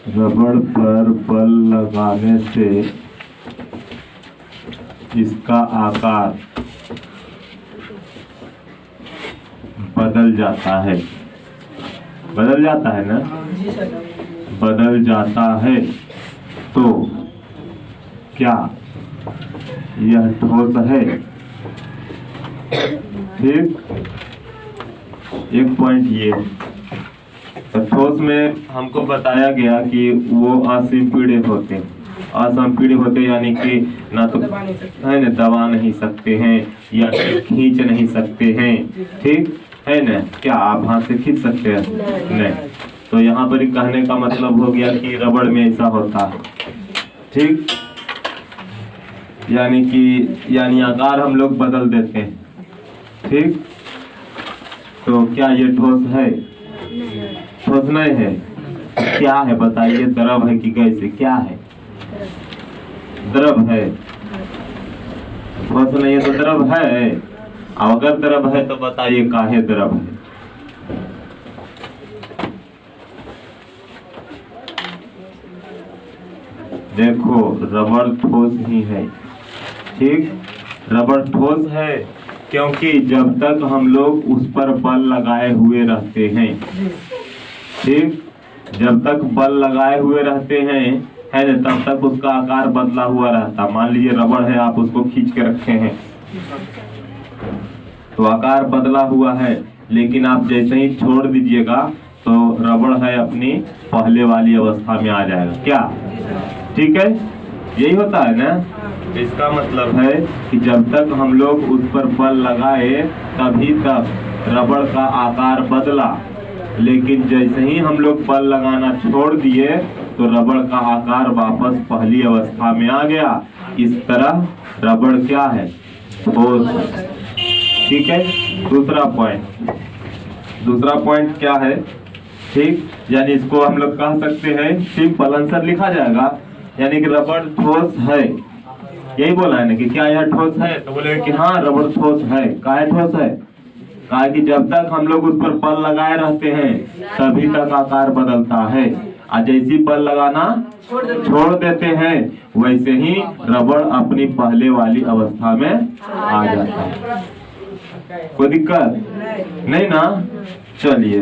रबड़ पर बल लगाने से इसका आकार बदल जाता है। बदल जाता है ना? बदल जाता है तो क्या यह ठोस है? ठीक, एक पॉइंट ये। तो ठोस में हमको बताया गया कि वो असंपीड्य होते हैं। असंपीड्य होते यानी कि ना तो है ना दबा नहीं सकते हैं या खींच नहीं सकते हैं। ठीक है ना? क्या आप हाथ से खींच सकते हैं? नहीं। तो यहाँ पर कहने का मतलब हो गया कि रबड़ में ऐसा होता है। ठीक, यानी आकार हम लोग बदल देते हैं। ठीक, तो क्या ये ठोस है? ठोस नहीं है। क्या है बताइए? द्रव है कि गैस है? क्या है? द्रव है। ठोस नहीं है तो द्रव है। अब अगर द्रव है तो बताइए काहे द्रव है? देखो, रबड़ ठोस ही है। ठीक, रबड़ ठोस है क्योंकि जब तक हम लोग उस पर बल लगाए हुए रहते हैं, ठीक, जब तक बल लगाए हुए रहते हैं है ना, तब तक उसका आकार बदला हुआ रहता। मान लीजिए रबड़ है, आप उसको खींच के रखे हैं तो आकार बदला हुआ है, लेकिन आप जैसे ही छोड़ दीजिएगा तो रबड़ है अपनी पहले वाली अवस्था में आ जाएगा। क्या? ठीक है, यही होता है ना? इसका मतलब है कि जब तक हम लोग उस पर बल लगाए तभी तक रबड़ का आकार बदला, लेकिन जैसे ही हम लोग बल लगाना छोड़ दिए तो रबड़ का आकार वापस पहली अवस्था में आ गया। इस तरह रबड़ क्या है? ठोस। ठीक है, दूसरा पॉइंट क्या है? ठीक, यानी इसको हम लोग कह सकते हैं, सिंपल आंसर लिखा जाएगा, यानी कि रबड़ ठोस है। यही बोला है ना कि क्या यह ठोस है? तो बोले कि हाँ रबड़ ठोस है। काहे ठोस है? कहा कि जब तक हम लोग उस पर बल लगाए रहते हैं तभी तक आकार बदलता है, और जैसी बल लगाना छोड़ देते हैं वैसे ही रबड़ अपनी पहले वाली अवस्था में आ जाता है। कोई दिक्कत नहीं ना? चलिए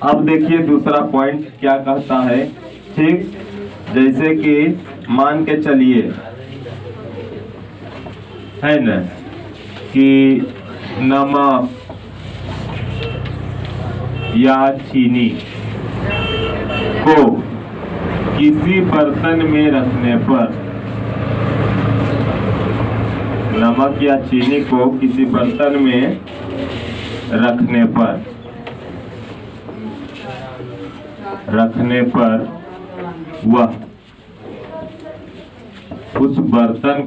अब देखिए दूसरा पॉइंट क्या कहता है। ठीक, जैसे कि मान के चलिए है ना कि नमक या चीनी को किसी बर्तन में रखने पर, नमक या चीनी को किसी बर्तन में रखने पर वह उस बर्तन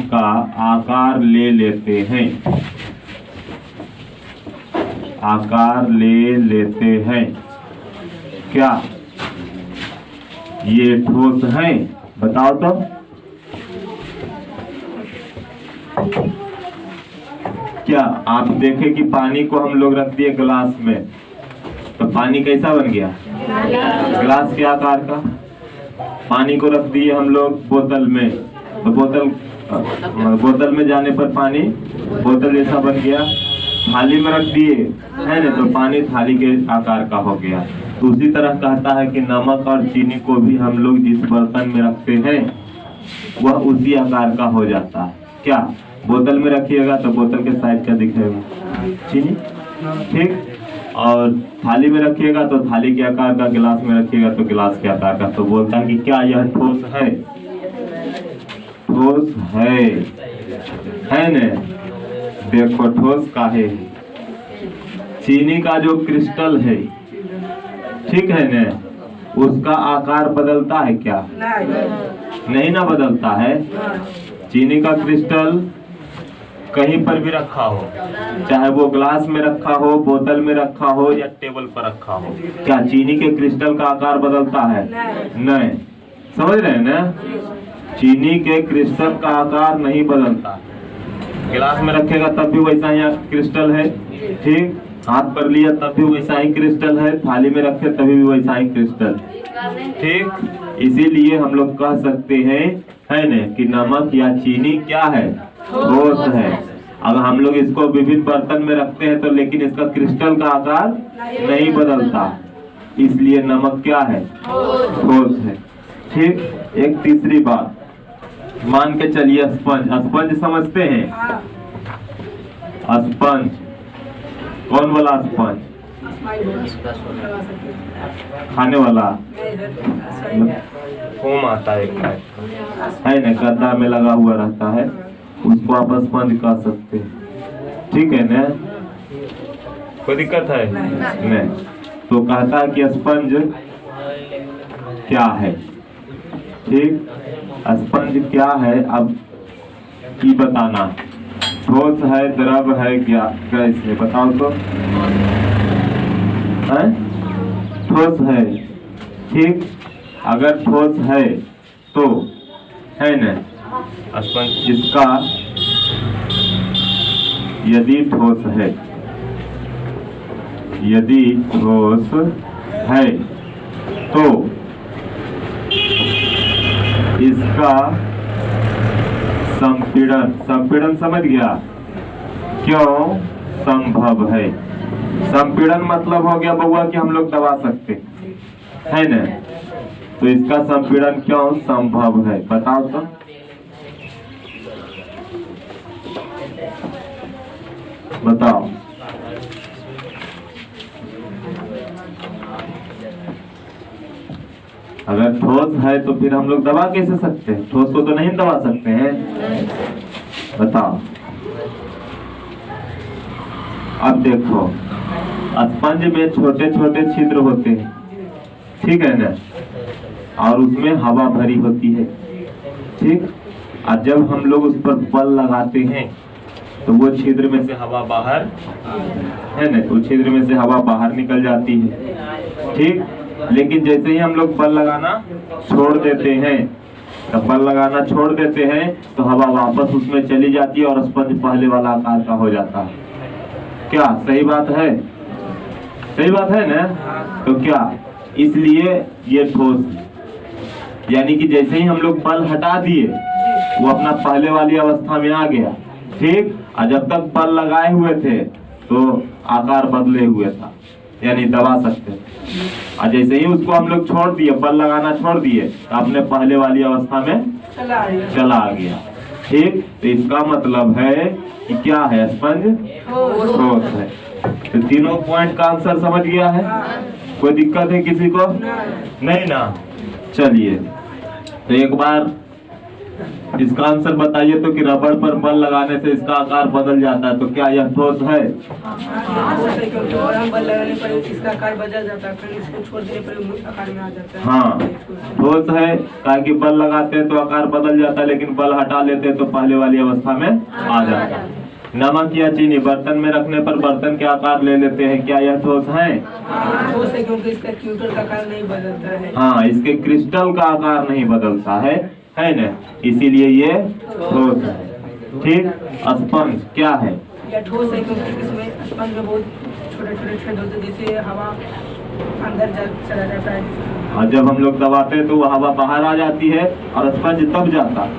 का आकार ले लेते हैं। आकार ले लेते हैं। क्या ये ठोस है? बताओ तो। क्या आप देखें कि पानी को हम लोग रख दिए गिलास में तो पानी कैसा बन गया? गिलास के आकार का। पानी को रख दिए हम लोग बोतल में तो बोतल में जाने पर पानी बोतल जैसा बन गया। थाली में रख दिए है ना तो पानी थाली के आकार का हो गया। तो उसी तरह कहता है कि नमक और चीनी को भी हम लोग जिस बर्तन में रखते हैं वह उसी आकार का हो जाता है। क्या? बोतल में रखिएगा तो बोतल के साइज क्या दिखेगा? चीनी। ठीक, और थाली में रखिएगा तो थाली के आकार का, गिलास में रखिएगा तो गिलास के आकार का। तो बोलता है कि क्या यह ठोस है? ठोस है न? देखो ठोस काहे है? चीनी का जो क्रिस्टल है, ठीक है न, उसका आकार बदलता है क्या? नहीं ना बदलता है। चीनी का क्रिस्टल कहीं पर भी रखा हो, चाहे वो ग्लास में रखा हो, बोतल में रखा हो या टेबल पर रखा हो, क्या चीनी के क्रिस्टल का आकार बदलता है? नहीं। समझ रहे हैं ना? चीनी के क्रिस्टल का आकार नहीं बदलता। गिलास में रखेगा तब भी वैसा ही क्रिस्टल है। ठीक, हाथ पर लिया तब भी वैसा ही क्रिस्टल है, थाली में रखे तभी भी वैसा ही क्रिस्टल। ठीक, इसीलिए हम लोग कह सकते हैं, है न, कि नमक या चीनी क्या है, ठोस है। अगर हम लोग इसको विभिन्न बर्तन में रखते हैं तो लेकिन इसका क्रिस्टल का आकार नहीं बदलता, इसलिए नमक क्या है, ठोस है। ठीक, एक तीसरी बात, मान के चलिए स्पंज। स्पंज समझते हैं? स्पंज कौन वाला स्पंज? खाने वाला फोम आता है ना, गद्दा में लगा हुआ रहता है, उसको आप स्पंज कह सकते हैं। ठीक है ना, कोई दिक्कत है? नहीं। तो कहता है कि स्पंज क्या है। ठीक, स्पंज क्या है अब ये बताना, ठोस है, द्रव है, क्या कैसे बताओ तो? है? ठोस है। ठीक, अगर ठोस है तो है न स्पंज, इसका यदि ठोस है, यदि ठोस है तो इसका संपीड़न, संपीड़न समझ गया? क्यों संभव है? संपीड़न मतलब हो गया बउआ कि हम लोग दबा सकते है न, तो इसका संपीड़न क्यों संभव है, बताओ तो? बताओ। अगर ठोस है तो फिर हम लोग दबा कैसे सकते हैं? ठोस को तो नहीं दबा सकते हैं, बताओ। अब देखो, स्पंज में छोटे छोटे छिद्र होते हैं, ठीक है ना, और उसमें हवा भरी होती है। ठीक, और जब हम लोग उस पर बल लगाते हैं तो वो छिद्र में से हवा बाहर, है ना, उस छिद्र में से हवा बाहर निकल जाती है। ठीक, लेकिन जैसे ही हम लोग बल लगाना छोड़ देते हैं, तो बल लगाना छोड़ देते हैं तो हवा वापस उसमें चली जाती है और स्पंज पहले वाला आकार का हो जाता है। क्या सही बात है? सही बात है ना? तो क्या इसलिए ये ठोस, यानी कि जैसे ही हम लोग बल हटा दिए वो अपना पहले वाली अवस्था में आ गया। ठीक, और जब तक बल लगाए हुए थे तो आकार बदले हुए था, यानी दबा सकते थे, और जैसे ही उसको हम लोग छोड़ दिए, बल लगाना छोड़ दिए, तो अपने पहले वाली अवस्था में चला गया। ठीक, तो इसका मतलब है कि क्या है, स्पंज ठोस है। तो तीनों पॉइंट का आंसर समझ गया है? कोई दिक्कत है किसी को? नहीं ना। चलिए, तो एक बार इसका आंसर बताइए तो कि रबड़ पर बल लगाने से इसका आकार बदल जाता है, तो क्या यह ठोस है? हाँ, ठोस है, ताकि बल लगाते हैं तो आकार बदल जाता है, लेकिन बल हटा लेते हैं तो पहले वाली अवस्था में आ जाता है। नमक या चीनी बर्तन में रखने पर बर्तन के आकार ले लेते हैं, क्या यह ठोस है? ठोस है क्योंकि इसका क्रिस्टल का आकार नहीं बदलता है। हाँ, इसके क्रिस्टल का आकार नहीं बदलता है न, इसीलिए ये ठोस है। ठीक, स्पंज क्या है? यह ठोस है क्योंकि इसमें स्पंज में बहुत छोटे छोटे छेद होते हैं, जिससे हवा अंदर चला जाता है, और जब हम लोग दबाते हैं तो वो हवा बाहर आ जाती है और स्पंज दब जाता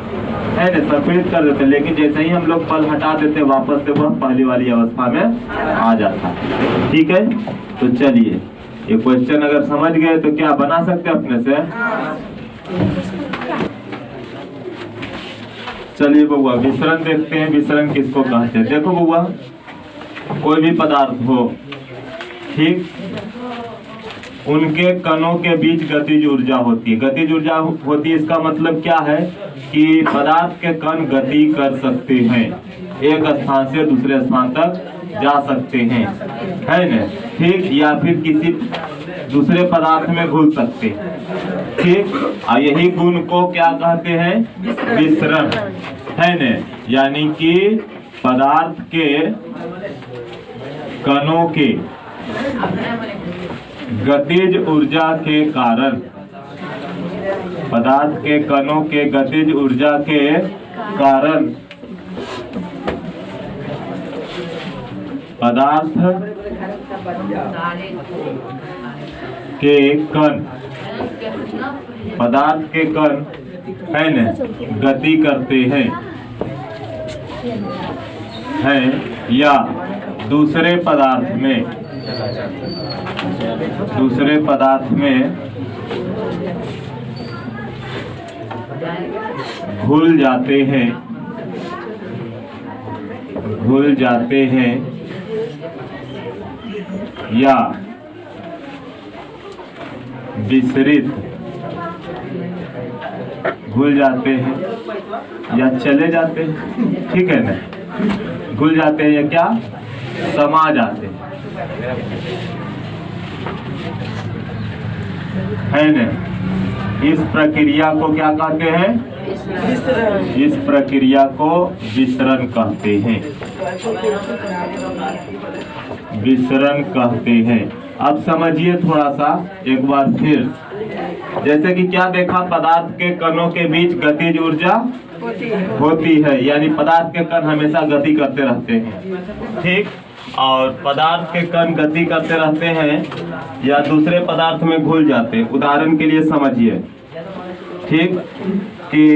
है न, सफेद कर देते हैं, लेकिन जैसे ही हम लोग बल हटा देते हैं वापस से वह पहली वाली अवस्था में आ जाता है। ठीक है, तो चलिए, ये क्वेश्चन अगर समझ गए तो क्या बना सकते अपने से? चलिए बउआ, विसरण देखते हैं। विसरण किसको कहते हैं? देखो बउआ, कोई भी पदार्थ हो, ठीक, उनके कणों के बीच गतिज ऊर्जा होती है। गतिज ऊर्जा होती है, इसका मतलब क्या है कि पदार्थ के कण गति कर सकते हैं, एक स्थान से दूसरे स्थान तक जा सकते हैं, है न, ठीक, या फिर किसी दूसरे पदार्थ में घुल सकते हैं। ठीक, और यही गुण को क्या कहते हैं? विसरण, है न, यानी कि पदार्थ के कणों के गतिज ऊर्जा के कारण, पदार्थ के कणों के गतिज ऊर्जा के कारण पदार्थ के कण, पदार्थ के कण है न गति करते हैं या दूसरे पदार्थ में घुल जाते हैं या विसरित, घुल जाते हैं या चले जाते हैं, ठीक है ना, घुल जाते हैं या क्या समा जाते है ना। इस प्रक्रिया को क्या कहते हैं? इस प्रक्रिया को विसरण कहते हैं, विसरण कहते हैं। अब समझिए थोड़ा सा एक बार फिर, जैसे कि क्या देखा, पदार्थ के कणों के बीच गतिज ऊर्जा होती है, यानी पदार्थ के कण हमेशा गति करते रहते हैं, ठीक। और पदार्थ के कण गति करते रहते हैं या दूसरे पदार्थ में घुल जाते हैं। उदाहरण के लिए समझिए, ठीक, कि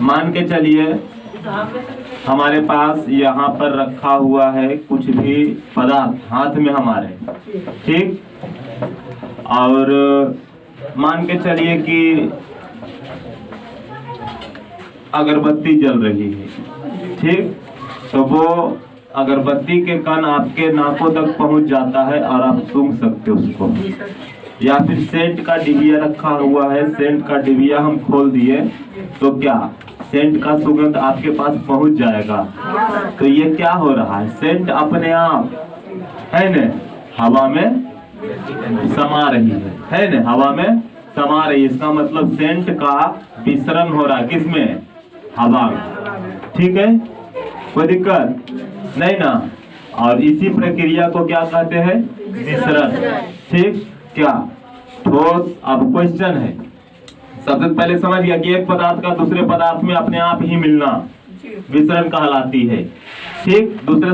मान के चलिए हमारे पास यहाँ पर रखा हुआ है कुछ भी पदार्थ हाथ में हमारे, ठीक, और मान के चलिए कि अगरबत्ती जल रही है, ठीक, तो वो अगरबत्ती के कण आपके नाकों तक पहुंच जाता है और आप सूंघ सकते हो उसको। या फिर सेंट का डिबिया रखा हुआ है, सेंट का डिबिया हम खोल दिए तो क्या सेंट का सुगंध आपके पास पहुंच जाएगा। तो ये क्या हो रहा है, सेंट अपने आप है न हवा में समा रही है न, हवा में समा रही है। इसका मतलब सेंट का विसरण हो रहा है, किसमें? हवा में, ठीक है, कोई दिक्कत नहीं ना। और इसी प्रक्रिया को क्या कहते हैं? विसरण, ठीक। क्या ठोस, अब क्वेश्चन है, सबसे पहले समझ गया कि एक पदार्थ का दूसरे पदार्थ में अपने आप ही मिलना विसरण कहलाती है, ठीक। दूसरे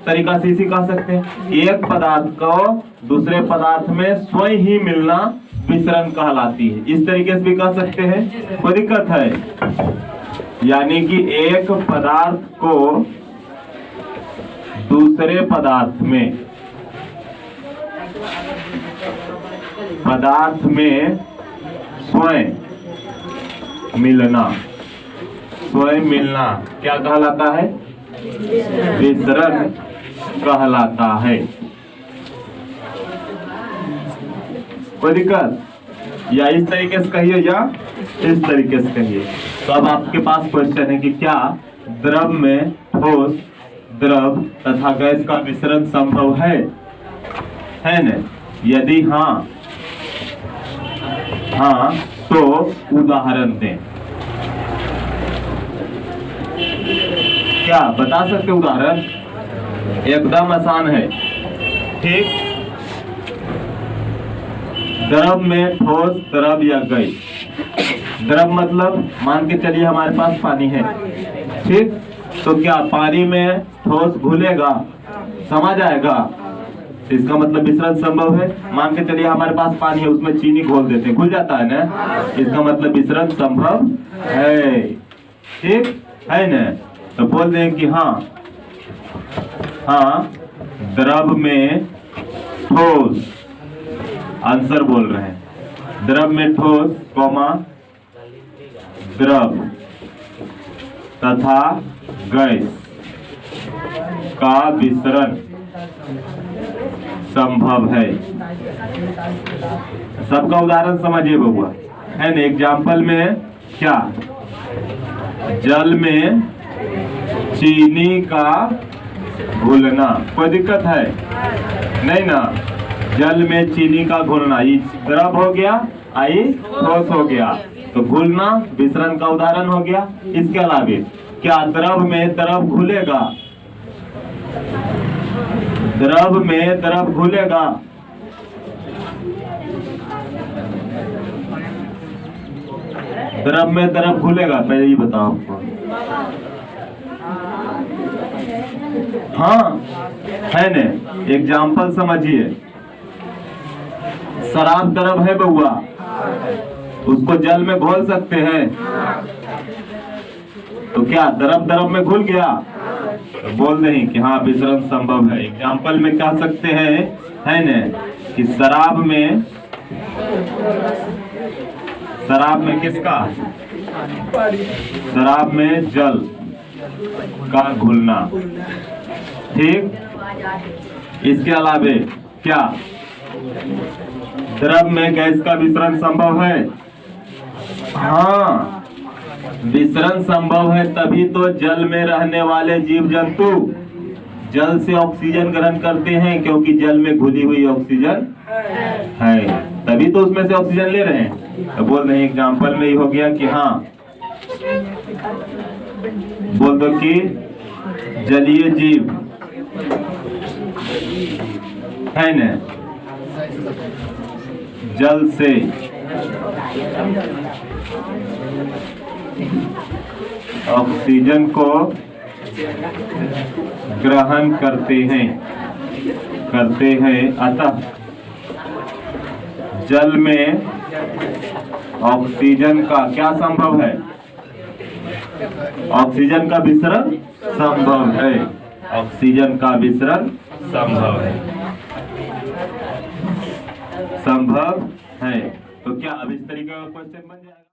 तरीका से इसी कह सकते हैं, एक पदार्थ को दूसरे पदार्थ में स्वयं ही मिलना विसरण कहलाती है। इस तरीके से भी कह सकते हैं, कोई दिक्कत है? यानी कि एक पदार्थ को दूसरे पदार्थ में स्वयं मिलना क्या कहलाता है? विसरण कहलाता है। कोई दिक्कत? या इस तरीके से कहिए या इस तरीके से कहिए। तो अब आपके पास क्वेश्चन है कि क्या द्रव में ठोस, द्रव तथा गैस का मिश्रण संभव है न? यदि हाँ तो उदाहरण दें। क्या बता सकते उदाहरण? एकदम आसान है, ठीक। द्रव में ठोस, द्रव या गैस। द्रव मतलब मान के चलिए हमारे पास पानी है, ठीक। तो क्या पानी में ठोस घुलेगा, समा जाएगा? इसका मतलब मिश्रण संभव है। मान के चलिए हमारे पास पानी है, उसमें चीनी घोल देते हैं, घुल जाता है ना, इसका मतलब मिश्रण संभव है, ठीक है ना। तो बोल दें कि हाँ द्रव में ठोस, आंसर बोल रहे हैं, द्रव में ठोस कॉमा द्रव तथा गैस का विसरण संभव है। सबका उदाहरण समझिए बबुआ, है ना। एग्जाम्पल में क्या, जल में चीनी का घुलना, कोई दिक्कत है नहीं ना। जल में चीनी का घुलना, ये द्रव हो गया, आई ठोस हो गया, तो घुलना विसरण का उदाहरण हो गया। इसके अलावा क्या द्रव में द्रव घुलेगा? द्रव में द्रव घुलेगा? द्रव में द्रव घुलेगा? पहले ही बताओ हमको। हाँ है न। एग्जाम्पल समझिए, शराब द्रव है बउआ, उसको जल में घोल सकते हैं, तो क्या द्रव द्रव में घुल गया? तो बोल नहीं कि हाँ विसरण संभव है। एग्जाम्पल में कह सकते हैं, है न, कि शराब में किसका? शराब में जल का घुलना। ठीक। इसके अलावे क्या द्रव में गैस का विसरण संभव है? हाँ, विसरण संभव है तभी तो जल में रहने वाले जीव जंतु जल से ऑक्सीजन ग्रहण करते हैं, क्योंकि जल में घुली हुई ऑक्सीजन है, तभी तो उसमें से ऑक्सीजन ले रहे हैं। तो बोल रहे एग्जाम्पल में ही हो गया कि हाँ, बोल दो कि जलीय जीव है न, जल से ऑक्सीजन को ग्रहण करते हैं, अतः जल में ऑक्सीजन का क्या संभव है? ऑक्सीजन का विसरण संभव है, ऑक्सीजन का विसरण संभव है, संभव है। तो क्या अब इस तरीके का क्वेश्चन बन जाएगा?